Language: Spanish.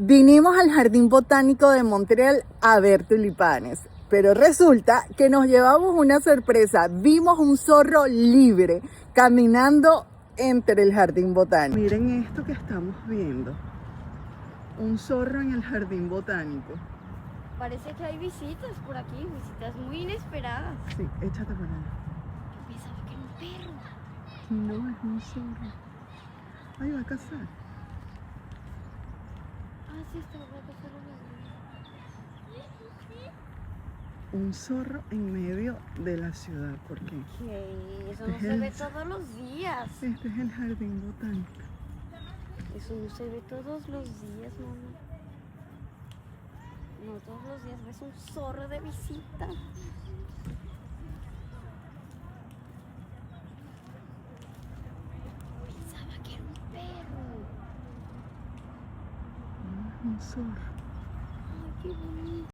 Vinimos al Jardín Botánico de Montreal a ver tulipanes, pero resulta que nos llevamos una sorpresa. Vimos un zorro libre caminando entre el Jardín Botánico. Miren esto que estamos viendo. Un zorro en el Jardín Botánico. Parece que hay visitas por aquí, visitas muy inesperadas. Sí, échate para allá. Yo pensaba que era un perro. No, es un zorro. Ay, va a cazar. Ah, sí, está bueno, está bueno. Un zorro en medio de la ciudad. ¿Por qué? ¿Qué? Eso no se ve todos los días. Este es el Jardín Botánico. Eso no se ve todos los días, mamá. No todos los días ves un zorro de visita. Pensaba que era un perro. No, es un zorro.